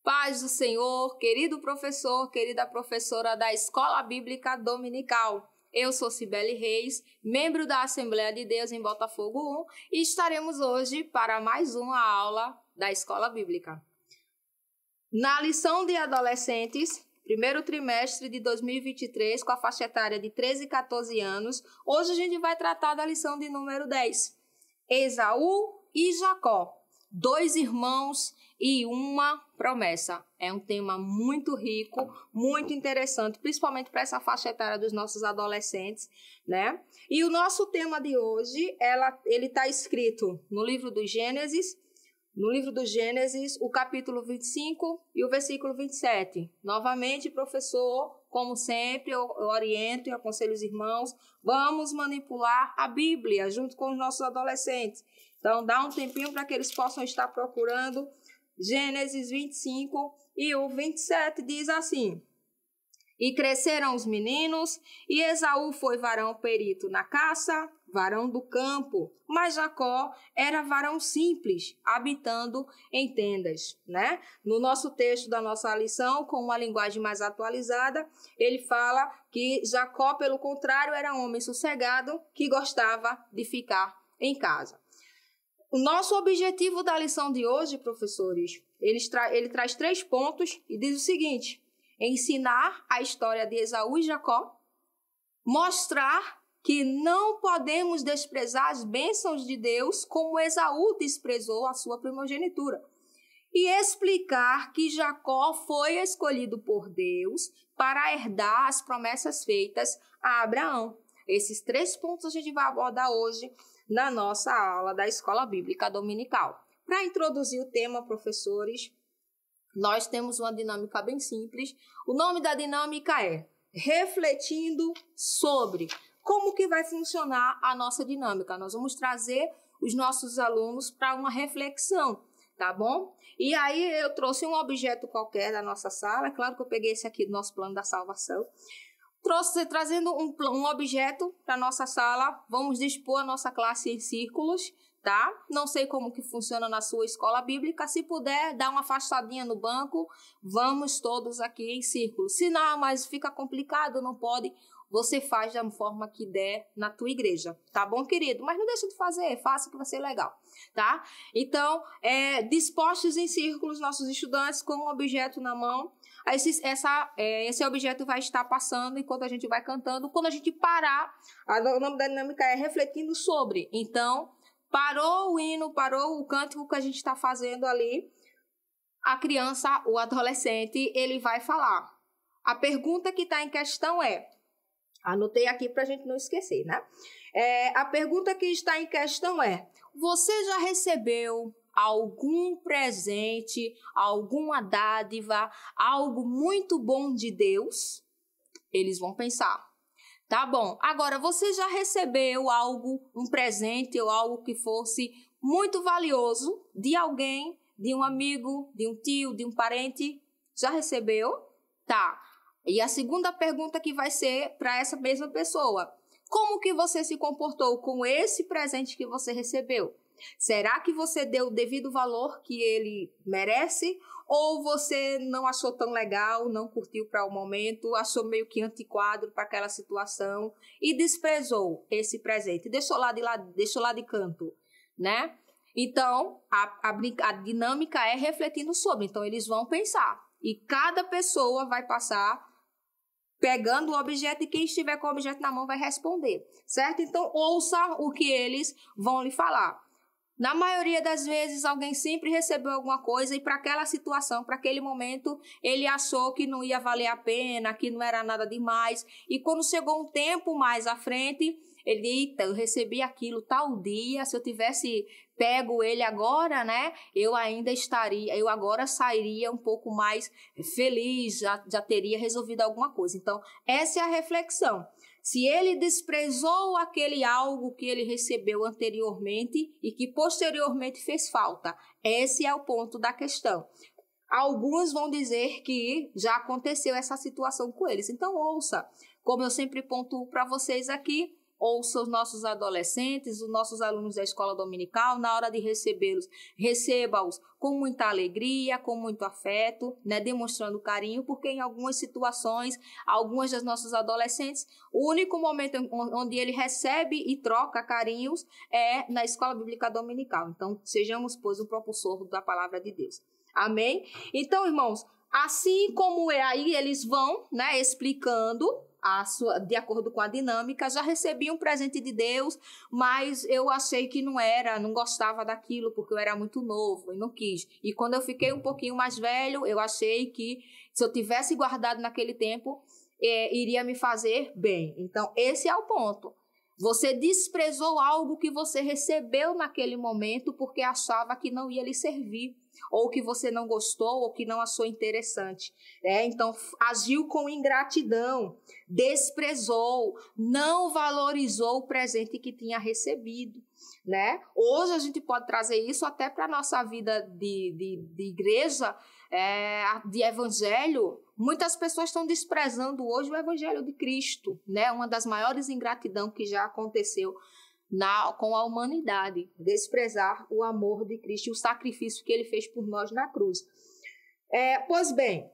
Paz do Senhor, querido professor, querida professora da Escola Bíblica Dominical. Eu sou Cibele Reis, membro da Assembleia de Deus em Botafogo 1 e estaremos hoje para mais uma aula da Escola Bíblica. Na lição de adolescentes, primeiro trimestre de 2023, com a faixa etária de 13 e 14 anos, hoje a gente vai tratar da lição de número 10. Esaú e Jacó, dois irmãos e uma promessa. É um tema muito rico, muito interessante, principalmente para essa faixa etária dos nossos adolescentes, né? E o nosso tema de hoje, ele está escrito no livro do Gênesis, o capítulo 25 e o versículo 27. Novamente, professor, como sempre, eu oriento e aconselho os irmãos, vamos manipular a Bíblia junto com os nossos adolescentes. Então, dá um tempinho para que eles possam estar procurando. Gênesis 25 e o 27 diz assim: E cresceram os meninos, e Esaú foi varão perito na caça, varão do campo, mas Jacó era varão simples, habitando em tendas, né? No nosso texto da nossa lição, com uma linguagem mais atualizada, ele fala que Jacó, pelo contrário, era um homem sossegado que gostava de ficar em casa. O nosso objetivo da lição de hoje, professores, ele traz 3 pontos e diz o seguinte: ensinar a história de Esaú e Jacó, mostrar que não podemos desprezar as bênçãos de Deus como Esaú desprezou a sua primogenitura, e explicar que Jacó foi escolhido por Deus para herdar as promessas feitas a Abraão. Esses 3 pontos a gente vai abordar hoje na nossa aula da Escola Bíblica Dominical. Para introduzir o tema, professores, nós temos uma dinâmica bem simples. O nome da dinâmica é Refletindo sobre. Como que vai funcionar a nossa dinâmica? Nós vamos trazer os nossos alunos para uma reflexão, tá bom? E aí eu trouxe um objeto qualquer da nossa sala, é claro que eu peguei esse aqui do nosso plano da salvação. Trazendo um objeto para a nossa sala, vamos dispor a nossa classe em círculos, tá? Não sei como que funciona na sua escola bíblica, se puder, dar uma afastadinha no banco, vamos todos aqui em círculo. Se não, mas fica complicado, não pode, você faz da forma que der na tua igreja, tá bom, querido? Mas não deixa de fazer, faça que vai ser legal, tá? Então, dispostos em círculos, nossos estudantes com um objeto na mão. Esse objeto vai estar passando enquanto a gente vai cantando. Quando a gente parar, o nome da dinâmica é Refletindo sobre. Então, parou o hino, parou o cântico que a gente está fazendo ali, a criança, o adolescente, ele vai falar. A pergunta que está em questão anotei aqui para a gente não esquecer, né? A pergunta que está em questão você já recebeu algum presente, alguma dádiva, algo muito bom de Deus? Eles vão pensar. Tá bom, agora você já recebeu algo, um presente ou algo que fosse muito valioso de alguém, de um amigo, de um tio, de um parente? Já recebeu? Tá. E a segunda pergunta que vai ser para essa mesma pessoa: como que você se comportou com esse presente que você recebeu? Será que você deu o devido valor que ele merece? Ou você não achou tão legal, não curtiu para o momento, achou meio que antiquado para aquela situação e desprezou esse presente, deixou lá de canto, né? Então, a dinâmica é refletindo sobre. Então, eles vão pensar. E cada pessoa vai passar pegando o objeto e quem estiver com o objeto na mão vai responder, certo? Então, ouça o que eles vão lhe falar. Na maioria das vezes, alguém sempre recebeu alguma coisa e para aquela situação, para aquele momento, ele achou que não ia valer a pena, que não era nada demais. E quando chegou um tempo mais à frente, ele disse: eita, eu recebi aquilo tal dia, se eu tivesse pego ele agora, né, eu agora sairia um pouco mais feliz, já teria resolvido alguma coisa. Então, essa é a reflexão. Se ele desprezou aquele algo que ele recebeu anteriormente e que posteriormente fez falta, esse é o ponto da questão. Alguns vão dizer que já aconteceu essa situação com eles. Então, ouça, como eu sempre pontuo para vocês aqui, ouça os nossos adolescentes, os nossos alunos da escola dominical, na hora de recebê-los, receba-os com muita alegria, com muito afeto, né, demonstrando carinho, porque em algumas situações, algumas das nossas adolescentes, o único momento onde ele recebe e troca carinhos é na escola bíblica dominical. Então, sejamos, pois, o propulsor da palavra de Deus. Amém? Então, irmãos, assim como é aí, eles vão, né, explicando de acordo com a dinâmica. Já recebi um presente de Deus, mas eu achei que não gostava daquilo, porque eu era muito novo e não quis. E quando eu fiquei um pouquinho mais velho, eu achei que se eu tivesse guardado naquele tempo, iria me fazer bem. Então, esse é o ponto. Você desprezou algo que você recebeu naquele momento porque achava que não ia lhe servir, ou que você não gostou, ou que não achou interessante. Então, agiu com ingratidão, desprezou, não valorizou o presente que tinha recebido. Né? Hoje a gente pode trazer isso até para a nossa vida de igreja, de evangelho. Muitas pessoas estão desprezando hoje o evangelho de Cristo, né? Uma das maiores ingratidão que já aconteceu com a humanidade, desprezar o amor de Cristo e o sacrifício que ele fez por nós na cruz. Pois bem,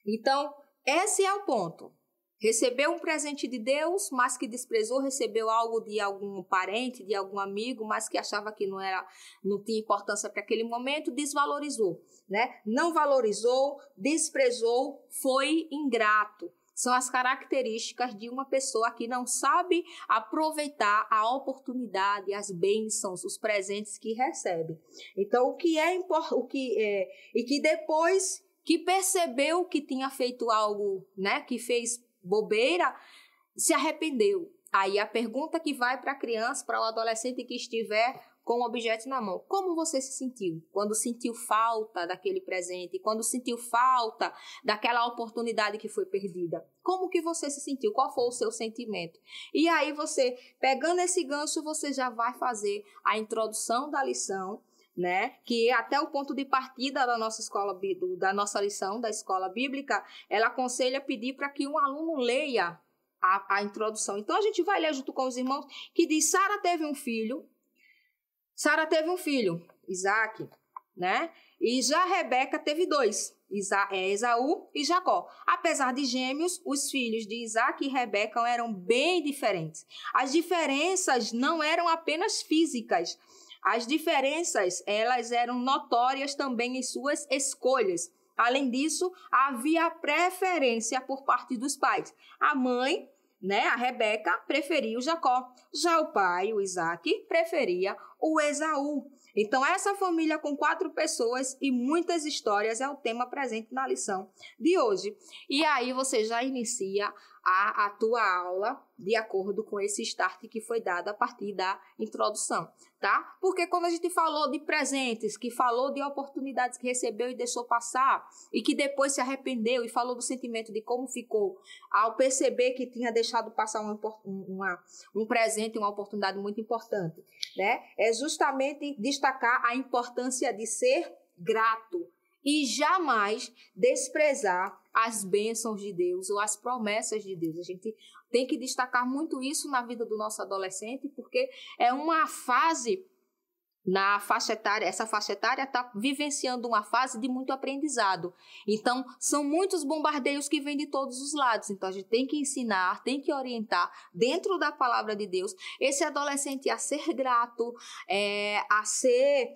então esse é o ponto. Recebeu um presente de Deus, mas que desprezou, recebeu algo de algum parente, de algum amigo, mas que achava que não tinha importância para aquele momento, desvalorizou, né? Não valorizou, desprezou, foi ingrato. São as características de uma pessoa que não sabe aproveitar a oportunidade, as bênçãos, os presentes que recebe. Então, e que depois que percebeu que tinha feito algo, né, que fez bobeira, se arrependeu. Aí a pergunta que vai para a criança, para o adolescente que estiver com o objeto na mão: como você se sentiu quando sentiu falta daquele presente, quando sentiu falta daquela oportunidade que foi perdida? Como que você se sentiu? Qual foi o seu sentimento? E aí você, pegando esse gancho, você já vai fazer a introdução da lição, né? Que até o ponto de partida da nossa escola, da nossa lição da escola bíblica, ela aconselha pedir para que um aluno leia a introdução. Então a gente vai ler junto com os irmãos, que diz: Sara teve um filho, Isaac, né? E já Rebeca teve dois, Esaú e Jacó. Apesar de gêmeos, os filhos de Isaac e Rebeca eram bem diferentes. As diferenças não eram apenas físicas. As diferenças, elas eram notórias também em suas escolhas. Além disso, havia preferência por parte dos pais. A mãe, né, a Rebeca, preferia o Jacó. Já o pai, o Isaac, preferia o Esaú. Então, essa família com 4 pessoas e muitas histórias é o tema presente na lição de hoje. E aí você já inicia a tua aula de acordo com esse start que foi dado a partir da introdução, tá? Porque quando a gente falou de presentes, que falou de oportunidades que recebeu e deixou passar, e que depois se arrependeu e falou do sentimento de como ficou ao perceber que tinha deixado passar um presente, uma oportunidade muito importante, né? É justamente destacar a importância de ser grato e jamais desprezar as bênçãos de Deus ou as promessas de Deus. A gente tem que destacar muito isso na vida do nosso adolescente, porque é uma fase, essa faixa etária está vivenciando uma fase de muito aprendizado. Então, são muitos bombardeios que vêm de todos os lados. Então, a gente tem que ensinar, tem que orientar dentro da palavra de Deus esse adolescente a ser grato, a ser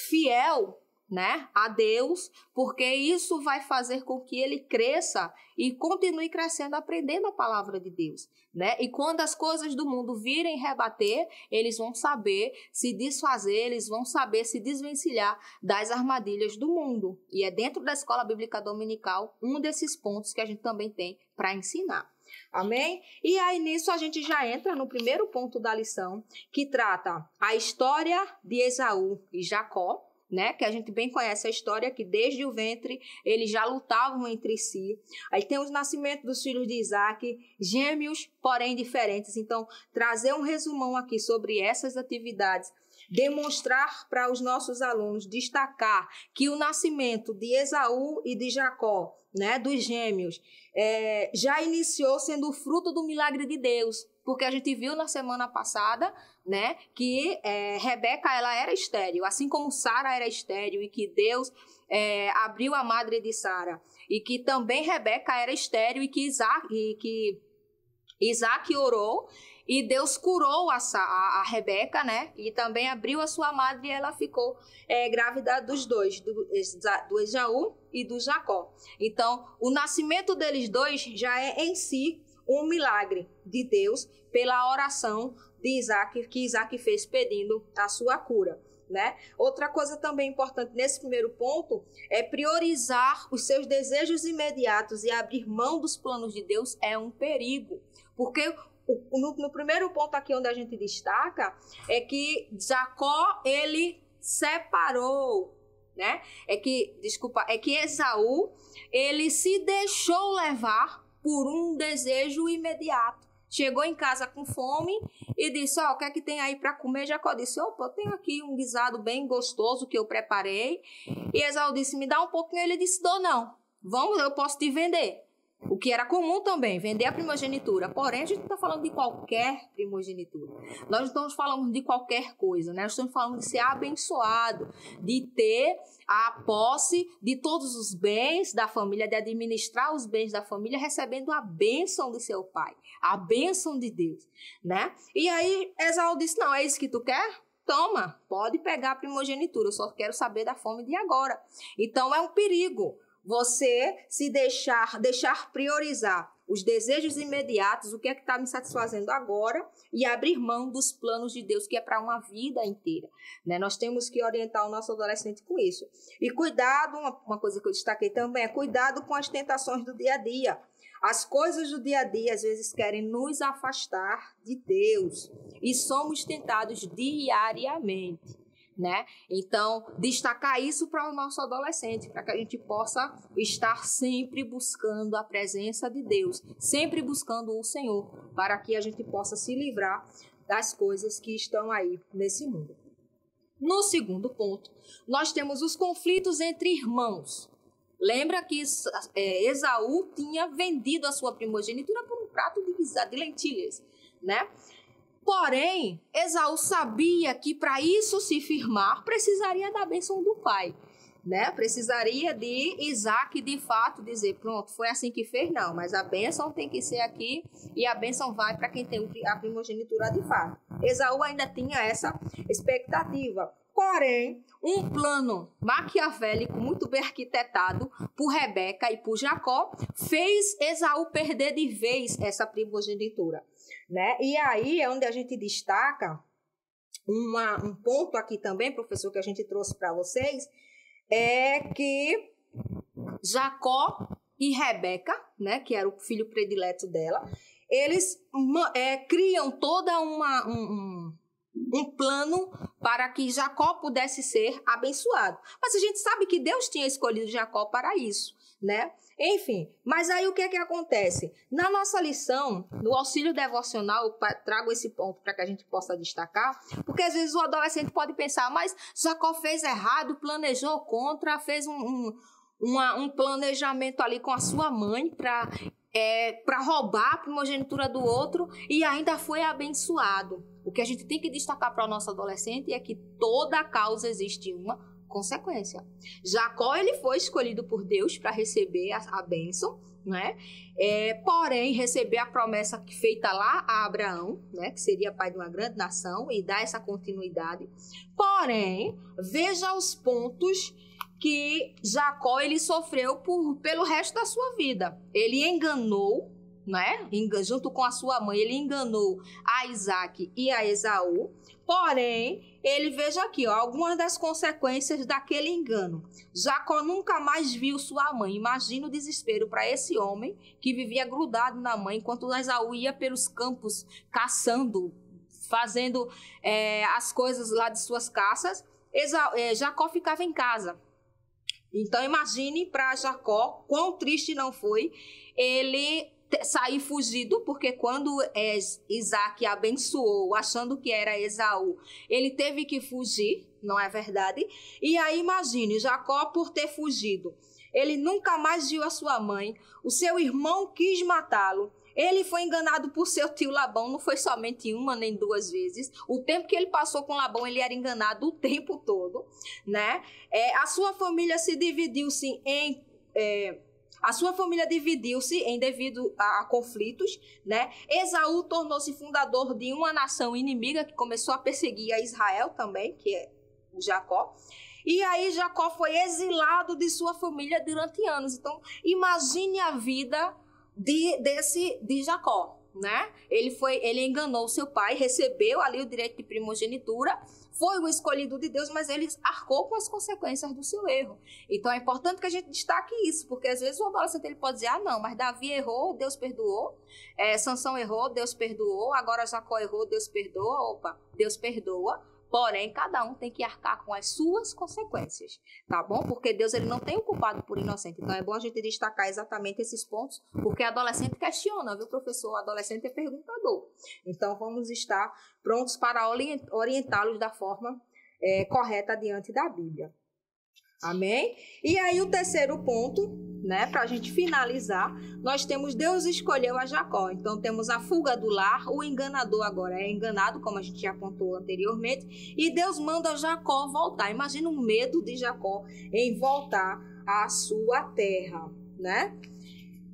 fiel, né, a Deus, porque isso vai fazer com que ele cresça e continue crescendo, aprendendo a palavra de Deus, né? E quando as coisas do mundo virem rebater, eles vão saber se desfazer, eles vão saber se desvencilhar das armadilhas do mundo. E é dentro da escola bíblica dominical um desses pontos que a gente também tem para ensinar. Amém? E aí nisso a gente já entra no primeiro ponto da lição, que trata a história de Esaú e Jacó, né, que a gente bem conhece a história, que desde o ventre eles já lutavam entre si. Aí tem os nascimentos dos filhos de Isaac, gêmeos, porém diferentes. Então, trazer um resumão aqui sobre essas atividades, demonstrar para os nossos alunos, destacar que o nascimento de Esaú e de Jacó, né, dos gêmeos, já iniciou sendo o fruto do milagre de Deus. porque a gente viu na semana passada, né, que Rebeca, ela era estéril, assim como Sara era estéril, e que Deus abriu a madre de Sara, e que também Rebeca era estéril, e que Isaac orou, e Deus curou a Rebeca, né? E também abriu a sua madre, e ela ficou grávida dos dois, do Esaú e do Jacó. Então, o nascimento deles dois já é em si um milagre de Deus pela oração de Isaac, que Isaac fez pedindo a sua cura, né? Outra coisa também importante nesse primeiro ponto é priorizar os seus desejos imediatos e abrir mão dos planos de Deus é um perigo, porque no primeiro ponto aqui onde a gente destaca é que Jacó, ele separou, né? É que Esaú, ele se deixou levar por um desejo imediato. Chegou em casa com fome e disse, o que é que tem aí para comer? Jacó disse, opa, eu tenho aqui um guisado bem gostoso que eu preparei. E Esaú disse, me dá um pouquinho. Ele disse, dou não, vamos, eu posso te vender. O que era comum também, vender a primogenitura. Porém, a gente não está falando de qualquer primogenitura. Nós não estamos falando de qualquer coisa, né? Nós estamos falando de ser abençoado, de ter a posse de todos os bens da família, de administrar os bens da família, recebendo a bênção de seu pai, a bênção de Deus, né? E aí, Esaú disse, não, é isso que tu quer? Toma, pode pegar a primogenitura, eu só quero saber da fome de agora. Então, é um perigo você se deixar priorizar os desejos imediatos, o que é que está me satisfazendo agora, e abrir mão dos planos de Deus, que é para uma vida inteira, né? Nós temos que orientar o nosso adolescente com isso. E cuidado, uma coisa que eu destaquei também, é cuidado com as tentações do dia a dia. As coisas do dia a dia, às vezes, querem nos afastar de Deus, e somos tentados diariamente, né? Então, destacar isso para o nosso adolescente, para que a gente possa estar sempre buscando a presença de Deus, sempre buscando o Senhor, para que a gente possa se livrar das coisas que estão aí nesse mundo. No segundo ponto, nós temos os conflitos entre irmãos. Lembra que Esaú tinha vendido a sua primogenitura por um prato de lentilhas, né? Porém, Esaú sabia que para isso se firmar, precisaria da bênção do pai, né? Precisaria de Isaac, de fato, dizer, pronto, foi assim que fez? Não, mas a bênção tem que ser aqui e a bênção vai para quem tem a primogenitura de fato. Esaú ainda tinha essa expectativa. Porém, um plano maquiavélico muito bem arquitetado por Rebeca e por Jacó fez Esaú perder de vez essa primogenitura, né? E aí é onde a gente destaca um ponto aqui também, professor, que a gente trouxe para vocês, é que Jacó e Rebeca, né, que era o filho predileto dela, eles criam toda um plano para que Jacó pudesse ser abençoado. Mas a gente sabe que Deus tinha escolhido Jacó para isso, né? Enfim, mas aí o que é que acontece? Na nossa lição, no auxílio devocional, eu trago esse ponto para que a gente possa destacar, porque às vezes o adolescente pode pensar, mas Jacó fez errado, planejou contra, fez um planejamento ali com a sua mãe para roubar a primogenitura do outro e ainda foi abençoado. O que a gente tem que destacar para o nosso adolescente é que toda causa existe uma consequência. Jacó, ele foi escolhido por Deus para receber a bênção, né? Porém, receber a promessa feita lá a Abraão, né? Que seria pai de uma grande nação, e dar essa continuidade. Porém, veja os pontos que Jacó ele sofreu pelo resto da sua vida. Ele enganou, né? Junto com a sua mãe, ele enganou a Isaac e a Esaú. Porém, ele veja aqui, algumas das consequências daquele engano. Jacó nunca mais viu sua mãe. Imagina o desespero para esse homem que vivia grudado na mãe, enquanto Esaú ia pelos campos caçando, fazendo as coisas lá de suas caças. Jacó ficava em casa. Então, imagine para Jacó quão triste não foi ele sair fugido, porque quando Isaac abençoou, achando que era Esaú, ele teve que fugir, não é verdade? E aí imagine, Jacó, por ter fugido, ele nunca mais viu a sua mãe, o seu irmão quis matá-lo, Ele foi enganado por seu tio Labão, não foi somente uma nem duas vezes. O tempo que ele passou com Labão, ele era enganado o tempo todo, né? A sua família se dividiu-se devido a conflitos, né? Esaú tornou-se fundador de uma nação inimiga que começou a perseguir a Israel também, que é Jacó. E aí Jacó foi exilado de sua família durante anos. Então, imagine a vida de Jacó, né? Ele enganou seu pai, recebeu ali o direito de primogenitura, foi o escolhido de Deus, mas ele arcou com as consequências do seu erro. Então é importante que a gente destaque isso, porque às vezes o adolescente ele pode dizer, não, mas Davi errou, Deus perdoou, Sansão errou, Deus perdoou, agora Jacó errou, Deus perdoa, Deus perdoa. Porém, cada um tem que arcar com as suas consequências, tá bom? Porque Deus ele não tem o culpado por inocente. Então, é bom a gente destacar exatamente esses pontos, porque adolescente questiona, viu, professor? O adolescente é perguntador. Então, vamos estar prontos para orientá-los da forma correta diante da Bíblia. Amém? E aí, o terceiro ponto, né, para a gente finalizar, nós temos Deus escolheu a Jacó. Então, temos a fuga do lar, o enganador agora é enganado, como a gente já apontou anteriormente, e Deus manda Jacó voltar. Imagina o medo de Jacó em voltar à sua terra, né?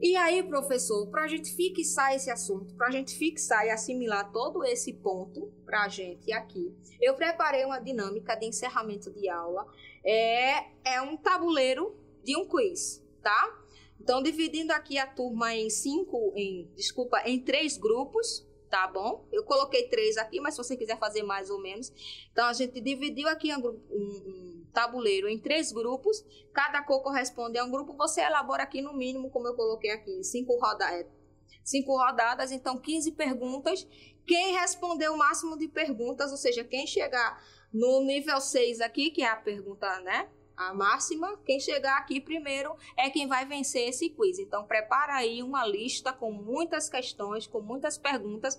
E aí, professor, para a gente fixar esse assunto, para a gente fixar e assimilar todo esse ponto para a gente aqui, eu preparei uma dinâmica de encerramento de aula. É um tabuleiro de um quiz, tá? Então, dividindo aqui a turma em três grupos, tá bom? Eu coloquei 3 aqui, mas se você quiser fazer mais ou menos. Então, a gente dividiu aqui um tabuleiro em 3 grupos. Cada cor corresponde a um grupo. Você elabora aqui no mínimo, como eu coloquei aqui, 5 rodadas, então 15 perguntas. Quem responder o máximo de perguntas, ou seja, quem chegar no nível 6 aqui, que é a pergunta, né? A máxima, quem chegar aqui primeiro é quem vai vencer esse quiz. Então, prepara aí uma lista com muitas questões, com muitas perguntas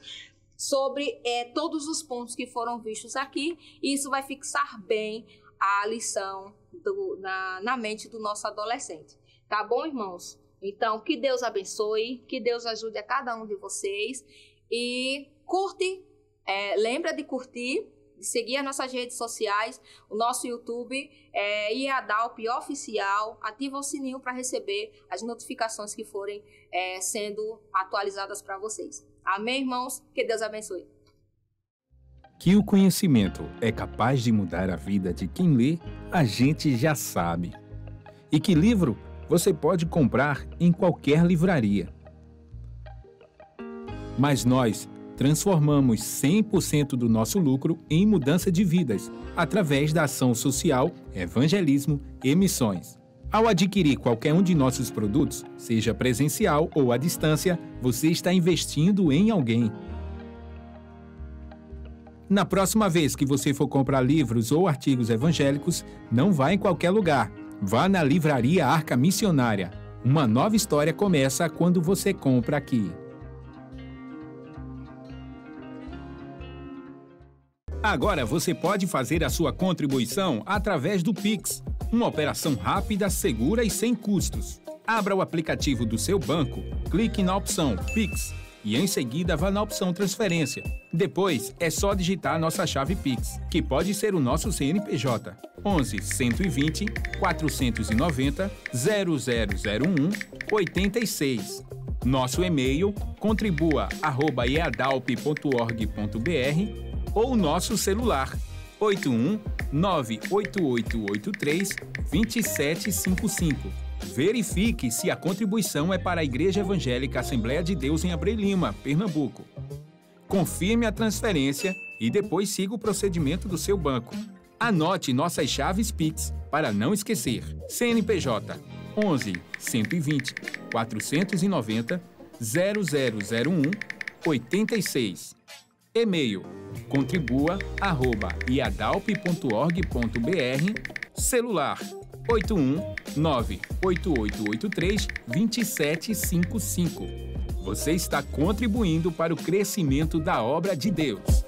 sobre todos os pontos que foram vistos aqui. E isso vai fixar bem a lição na mente do nosso adolescente. Tá bom, irmãos? Então, que Deus abençoe, que Deus ajude a cada um de vocês. E curte, lembra de curtir, de seguir as nossas redes sociais, o nosso YouTube, IADALP Oficial. Ativa o sininho para receber as notificações que forem sendo atualizadas para vocês. Amém, irmãos? Que Deus abençoe. Que o conhecimento é capaz de mudar a vida de quem lê, a gente já sabe. E que livro você pode comprar em qualquer livraria. Mas nós transformamos 100% do nosso lucro em mudança de vidas, através da ação social, evangelismo e missões. Ao adquirir qualquer um de nossos produtos, seja presencial ou à distância, você está investindo em alguém. Na próxima vez que você for comprar livros ou artigos evangélicos, não vá em qualquer lugar. Vá na Livraria Arca Missionária. Uma nova história começa quando você compra aqui. Agora você pode fazer a sua contribuição através do Pix, uma operação rápida, segura e sem custos. Abra o aplicativo do seu banco, clique na opção Pix e em seguida vá na opção Transferência. Depois é só digitar nossa chave Pix, que pode ser o nosso CNPJ, 11 120 490 0001 86. Nosso e-mail contribua@eadalp.org.br ou nosso celular 81 98883 2755. Verifique se a contribuição é para a Igreja Evangélica Assembleia de Deus em Abreu Lima, Pernambuco. Confirme a transferência e depois siga o procedimento do seu banco. Anote nossas chaves Pix para não esquecer. CNPJ 11 120 490 0001 86. E-mail contribua@iadalp.org.br. Celular 81 98883 2755. Você está contribuindo para o crescimento da obra de Deus.